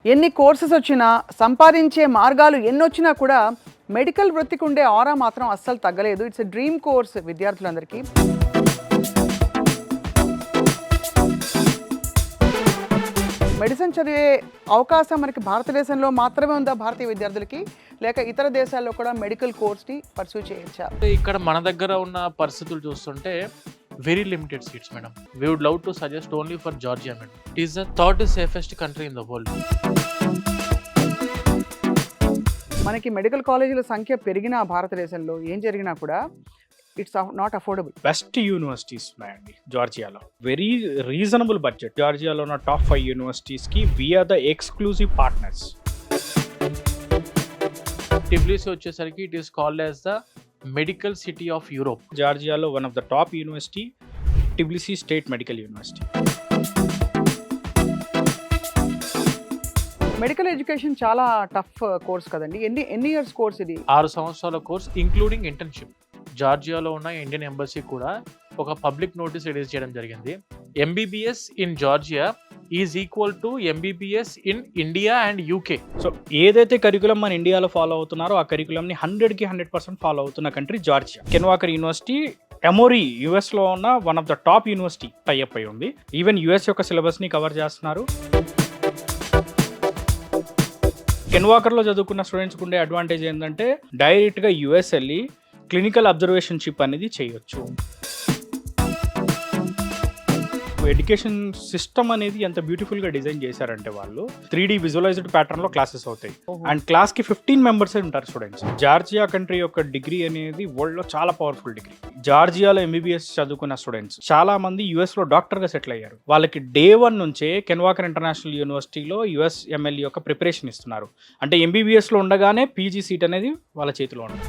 ఎన్ని కోర్సెస్ వచ్చినా, సంపాదించే మార్గాలు ఎన్నొచ్చినా కూడా మెడికల్ వృత్తికి ఉండే ఆరా మాత్రం అస్సలు తగ్గలేదు. ఇట్స్ ఎ డ్రీమ్ కోర్స్ విద్యార్థులందరికీ. మెడిసిన్ చదివే అవకాశం మనకి భారతదేశంలో మాత్రమే ఉందా భారతీయ విద్యార్థులకి, లేక ఇతర దేశాల్లో కూడా మెడికల్ కోర్స్ని పర్సూ చేయొచ్చా? ఇక్కడ మన దగ్గర ఉన్న పరిస్థితులు చూస్తుంటే very limited seats madam. We would love to suggest only for Georgia madam. It is the third safest country in the world. మనకి మెడికల్ కాలేజీల సంఖ్య పెరిగిన భారతదేశంలో ఏం జరిగినా కూడా it's not affordable. Best universities ఉన్నాయండి జార్జియాలో, వెరీ రీజనబుల్ బడ్జెట్. జార్జియాలో ఉన్న టాప్ 5 యూనివర్సిటీస్కి we are the exclusive partners. Tbilisi వచ్చేసరికి it is called as the medical city of Europe. జార్జియాలో one of the top university Tbilisi state medical university. Medical education చాలా tough course కదండి. ఎన్ని years course ఇది? 6 సంవత్సరాల కోర్స్ ఇంక్లూడింగ్ ఇంటర్న్షిప్. జార్జియాలో ఉన్న Indian embassy కూడా ఒక పబ్లిక్ నోటీస్ రిలీజ్ చేయడం జరిగింది. MBBS in Georgia is equal to MBBS in India and UK. So ఏదైతే కరికులం మన ఇండియాలో ఫాలో అవుతున్నారో ఆ కరికులంని 100కి 100% ఫాలో అవుతున్న కంట్రీ జార్జియా. కెన్వాకర్ యూనివర్సిటీ ఎమోరీ యుఎస్లో ఉన్న one of the top university tie up అయి ఉంది. ఈవెన్ యుఎస్ యొక్క సిలబస్ని కవర్ చేస్తున్నారు. కెన్వాకర్లో చదువుకున్న స్టూడెంట్స్కి ఉండే అడ్వాంటేజ్ ఏంటంటే డైరెక్ట్గా యుఎస్ వెళ్ళి క్లినికల్ అబ్జర్వేషన్షిప్ అనేది చేయొచ్చు. ఎడ్యుకేషన్ సిస్టమ్ అనేది ఎంత బ్యూటిఫుల్గా డిజైన్ చేశారంటే వాళ్ళు 3D విజువలైజ్డ్ ప్యాటర్న్లో క్లాసెస్ అవుతాయి. అండ్ క్లాస్కి 15 మెంబర్స్ ఉంటారు స్టూడెంట్స్. జార్జియా కంట్రీ యొక్క డిగ్రీ అనేది వరల్డ్లో చాలా పవర్ఫుల్ డిగ్రీ. జార్జియాలో ఎంబీబీఎస్ చదువుకున్న స్టూడెంట్స్ చాలా మంది యుఎస్లో డాక్టర్గా సెటిల్ అయ్యారు. వాళ్ళకి డే 1 నుంచే కెన్వాకర్ ఇంటర్నేషనల్ యూనివర్సిటీలో యుఎస్ ఎంఎల్ఏ యొక్క ప్రిపరేషన్ ఇస్తున్నారు. అంటే ఎంబీబీఎస్లో ఉండగానే పీజీ సీట్ అనేది వాళ్ళ చేతిలో ఉంది.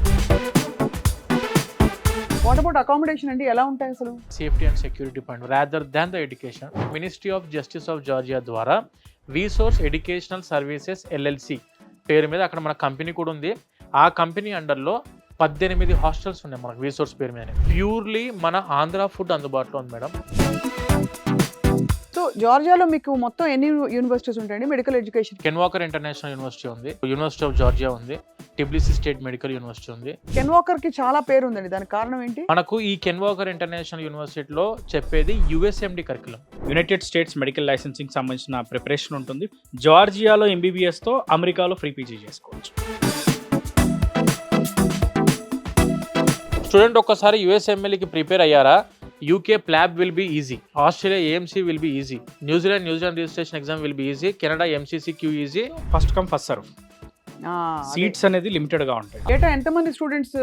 వాట్ అబౌట్ అకామిడేషన్ అండి, ఎలా ఉంటాయి అసలు? Safety and security point rather than the education, ministry of justice of Georgia ద్వారా వీసోర్స్ ఎడ్యుకేషనల్ సర్వీసెస్ ఎల్ఎల్సి పేరు మీద అక్కడ మన కంపెనీ కూడా ఉంది. ఆ కంపెనీ అండర్లో 18 హాస్టల్స్ ఉన్నాయి మనకు వీసోర్స్ పేరు మీద. ప్యూర్లీ మన ఆంధ్ర ఫుడ్ అందుబాటులో ఉంది మేడం. సో జార్జియాలో మీకు మొత్తం ఎన్ని యూనివర్సిటీస్ ఉంటాయండి మెడికల్ ఎడ్యుకేషన్? కెన్వాకర్ ఇంటర్నేషనల్ యూనివర్సిటీ ఉంది, యూనివర్సిటీ ఆఫ్ జార్జియా ఉంది, టిబ్లిసి స్టేట్ మెడికల్ యూనివర్సిటీ ఉంది. కెన్వాకర్ కి చాలా పేరు ఉందండి, దానికి కారణం ఏంటి? మనకు ఈ కెన్వాకర్ ఇంటర్నేషనల్ యూనివర్సిటీలో చెప్పేది USMLE curriculum. United States medical licensing సంబంధించిన ప్రిపరేషన్ ఉంటుంది. జార్జియాలో ఎంబీబీఎస్తో అమెరికాలో ఫ్రీ పీజీ చేసుకోవచ్చు. స్టూడెంట్ ఒక్కసారి యుఎస్ఎంఎల్కి ప్రిపేర్ అయ్యారా, UK PLAB will be easy, Australia AMC will be easy, New Zealand registration exam will be easy, Canada MCCQE easy. First come first serve. Seats అనేది లిమిటెడ్ గా ఉంటాయి. ఏటా ఎంతమంది స్టూడెంట్స్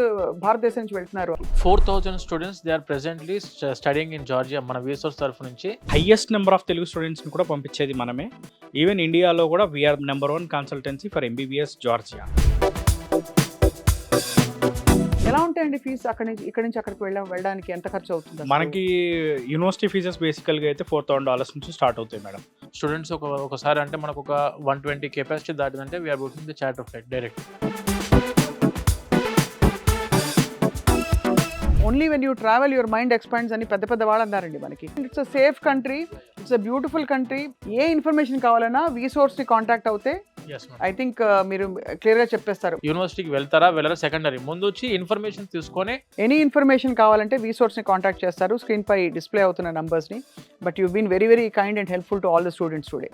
భారతదేశం నుంచి వెళ్తున్నారు? 4,000 students they are presently studying in Georgia మన వీసోర్స్ తరఫు నుంచి. Highest number of Telugu students ని కూడా పంపించేది మనమే. ఈవెన్ ఇండియాలో కూడా we are number 1 consultancy for MBBS Georgia. ఎలా ఉంటాయండి ఫీజు? ఇక్కడ నుంచి అక్కడికి వెళ్ళడానికి ఎంత ఖర్చు అవుతుంది? మనకి యూనివర్సిటీ ఫీజెస్ బేసికల్ గా అయితే $4,000 నుంచి స్టార్ట్ అవుతాయి మేడం. స్టూడెంట్స్ ఒకసారి అంటే మనకు ఒక 120 కెపాసిటీ దాటిందంటే we are booking the charter flight direct. Only when you travel your mind expands అని పెద్ద వాళ్ళు అన్నారండి మనకి. It's a safe country, it's a beautiful country. ఏ ఇన్ఫర్మేషన్ కావాలన్నా వీసోర్స్ ని కాంటాక్ట్ అవుతే ఐ థింక్ మీరు క్లియర్ గా చెప్పేస్తారు. యూనివర్సిటీకి వెళ్తారా వెళ్ళరా సెకండరీ, ముందు వచ్చి ఇన్ఫర్మేషన్ తీసుకొని ఎనీ ఇన్ఫర్మేషన్ కావాలంటే వీసోర్స్ ని కాంటాక్ట్ చేస్తారు. స్క్రీన్ పై డిస్ప్లే అవుతున్న నంబర్స్ ని. But you been very kind and helpful to all the students today.